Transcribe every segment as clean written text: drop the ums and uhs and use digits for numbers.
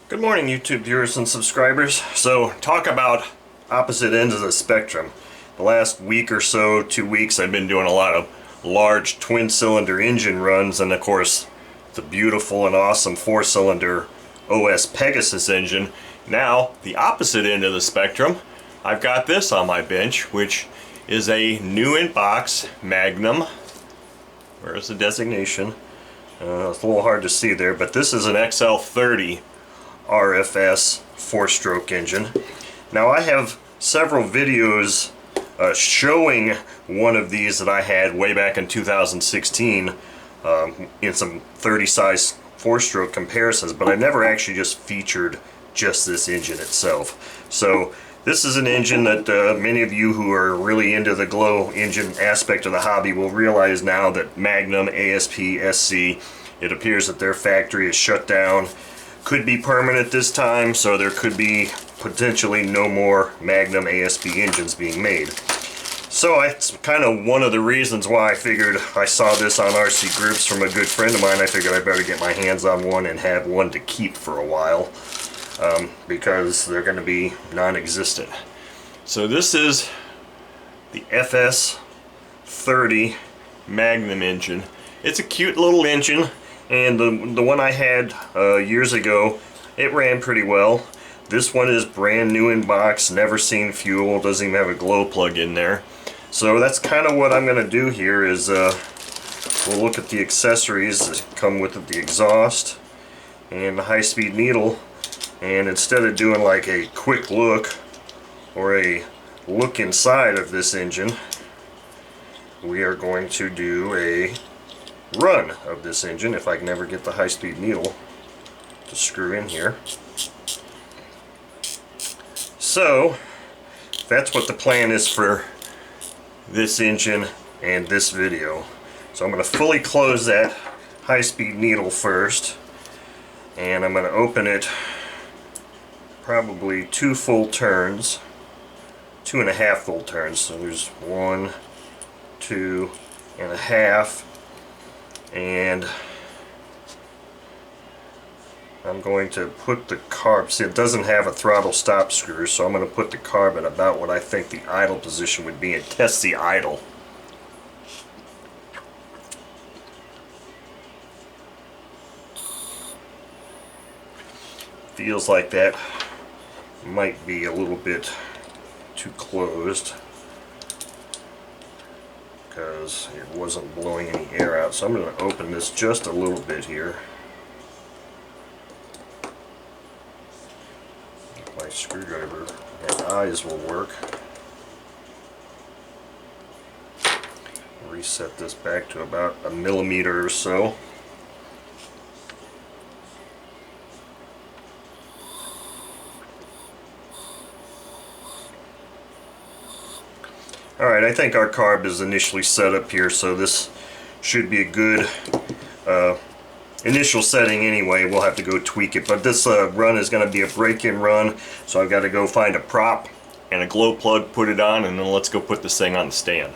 Good morning, YouTube viewers and subscribers. So, talk about opposite ends of the spectrum. The last week or so, 2 weeks, I've been doing a lot of large twin-cylinder engine runs, and of course, the beautiful and awesome 4-cylinder OS Pegasus engine. Now, the opposite end of the spectrum, I've got this on my bench, which is a new in-box Magnum. Where's the designation? It's a little hard to see there, but this is an XL30 RFS 4-stroke engine. Now I have several videos showing one of these that I had way back in 2016 in some 30 size 4-stroke comparisons, but I never actually just featured just this engine itself. So this is an engine that many of you who are really into the glow engine aspect of the hobby will realize now that Magnum, ASP, SC, it appears that their factory is shut down. Could be permanent this time, so there could be potentially no more Magnum ASP engines being made. So it's kind of one of the reasons why I figured I saw this on RC groups from a good friend of mine. I figured I better get my hands on one and have one to keep for a while because they're going to be non-existent. So this is the FS30 Magnum engine. It's a cute little engine. And the one I had years ago, it ran pretty well. This one is brand new in box, never seen fuel, doesn't even have a glow plug in there. So that's kind of what I'm going to do here is we'll look at the accessories that come with it, the exhaust and the high-speed needle. And instead of doing like a quick look or a look inside of this engine, we are going to do a run of this engine, if I can ever get the high-speed needle to screw in here. So that's what the plan is for this engine and this video. So I'm going to fully close that high-speed needle first, and I'm going to open it probably 2 full turns, 2.5 full turns. So there's 1, 2.5. And I'm going to put the carb, see it doesn't have a throttle stop screw, so I'm going to put the carb at about what I think the idle position would be and test the idle. Feels like that might be a little bit too closed, because it wasn't blowing any air out. So I'm going to open this just a little bit here. My screwdriver and eyes will work. Reset this back to about 1 millimeter or so. Alright, I think our carb is initially set up here, so this should be a good initial setting anyway. We'll have to go tweak it, but this run is going to be a break-in run, so I've got to go find a prop and a glow plug, put it on, and then let's go put this thing on the stand.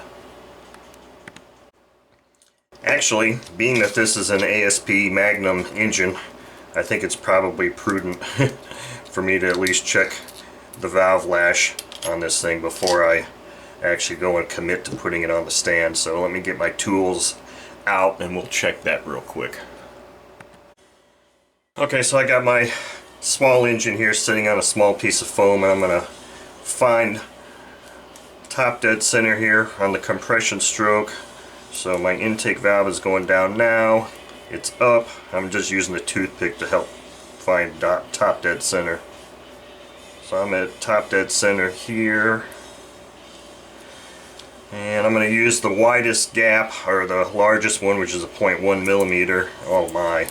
Actually, being that this is an ASP Magnum engine, I think it's probably prudent for me to at least check the valve lash on this thing before I actually go and commit to putting it on the stand. So let me get my tools out and we'll check that real quick. Okay, so I got my small engine here sitting on a small piece of foam, and I'm going to find top dead center here on the compression stroke. So my intake valve is going down now, it's up. I'm just using the toothpick to help find top dead center. So I'm at top dead center here. And I'm going to use the widest gap, or the largest one, which is a 0.1 millimeter. Oh my.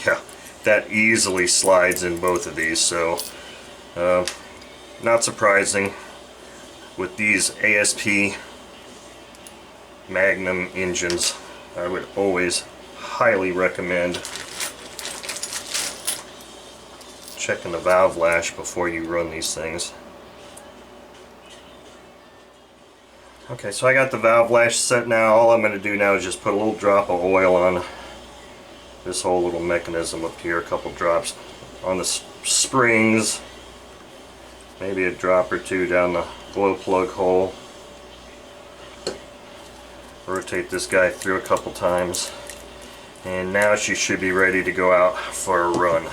Yeah, that easily slides in both of these, so not surprising with these ASP Magnum engines. I would always highly recommend checking the valve lash before you run these things. Okay, so I got the valve lash set now. All I'm going to do now is just put a little drop of oil on this whole little mechanism up here, a couple drops on the springs, maybe a drop or two down the glow plug hole. Rotate this guy through a couple times, and now she should be ready to go out for a run.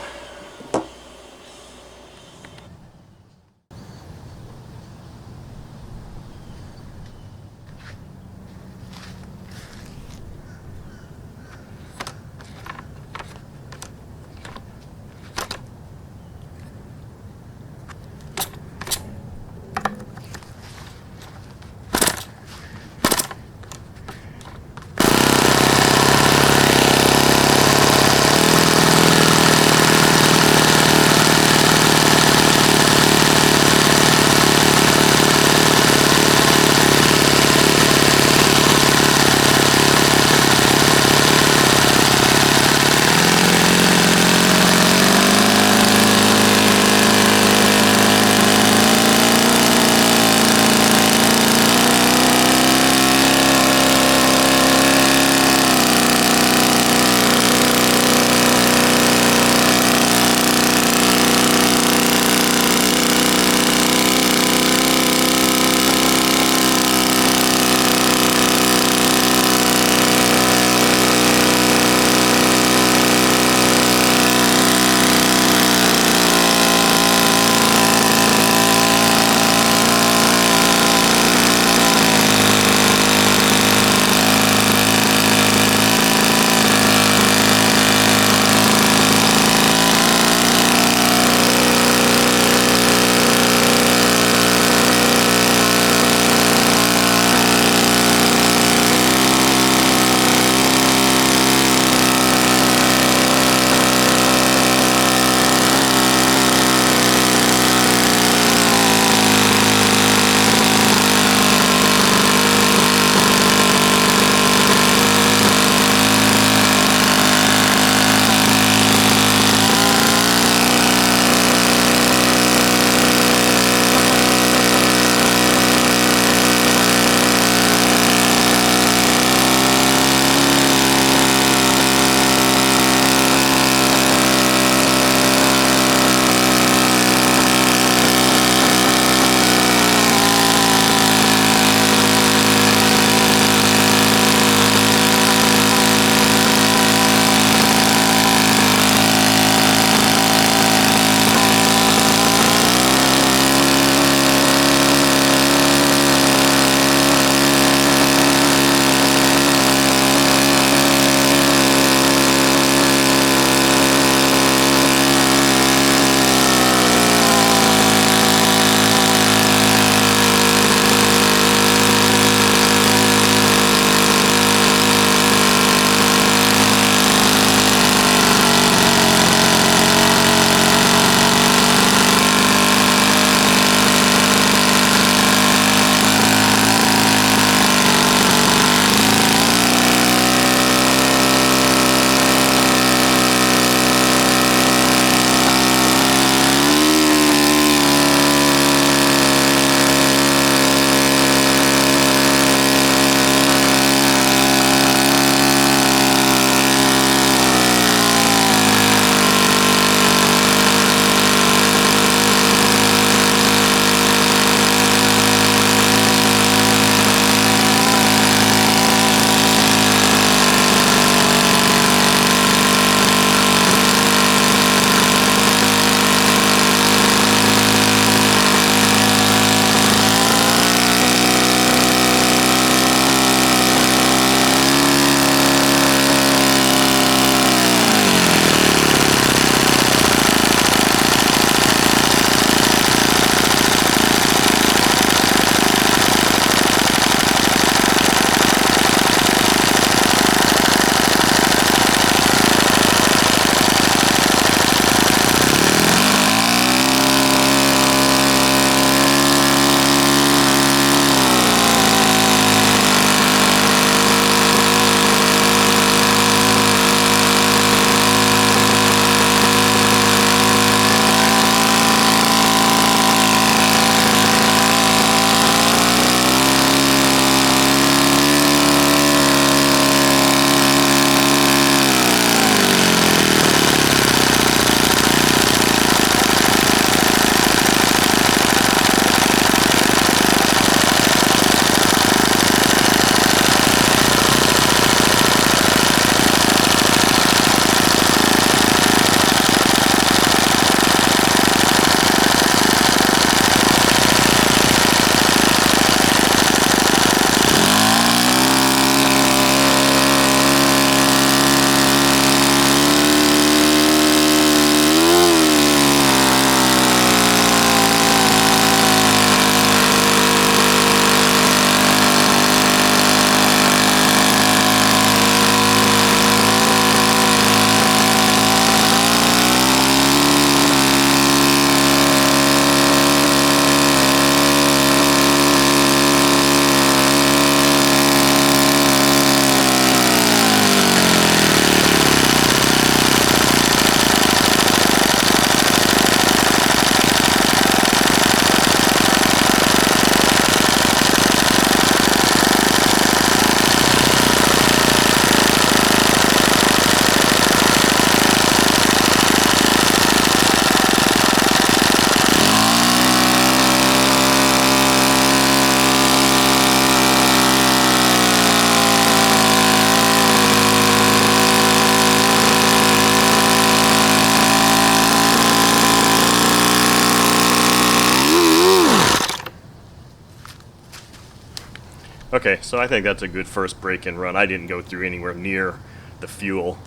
Okay, so I think that's a good first break-in run. I didn't go through anywhere near the fuel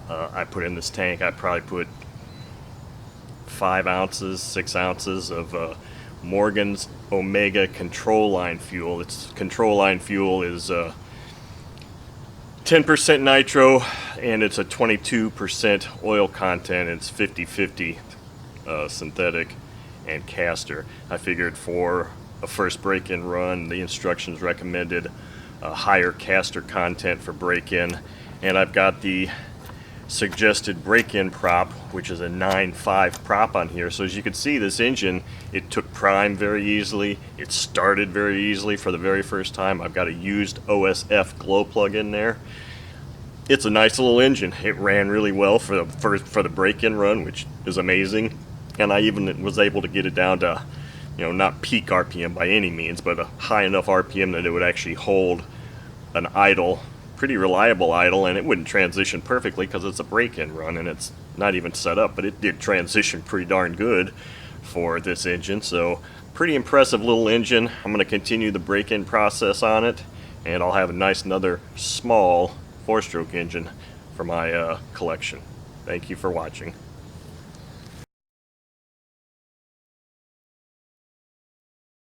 I put in this tank. I probably put 5 ounces, 6 ounces of Morgan's Omega control line fuel. Its control line fuel is 10% nitro, and it's a 22% oil content. It's 50-50 synthetic and castor. I figured for a first break-in run, the instructions recommended a higher castor content for break-in, and I've got the suggested break-in prop, which is a 9.5 prop on here. So as you can see, this engine, it took prime very easily. It started very easily for the very first time. I've got a used OSF glow plug in there. It's a nice little engine. It ran really well for the break-in run, which is amazing. And I even was able to get it down to, not peak RPM by any means, but a high enough RPM that it would actually hold an idle, pretty reliable idle, and it wouldn't transition perfectly because it's a break-in run and it's not even set up, but it did transition pretty darn good for this engine. So pretty impressive little engine. I'm going to continue the break-in process on it, and I'll have a nice another small 4-stroke engine for my collection. Thank you for watching.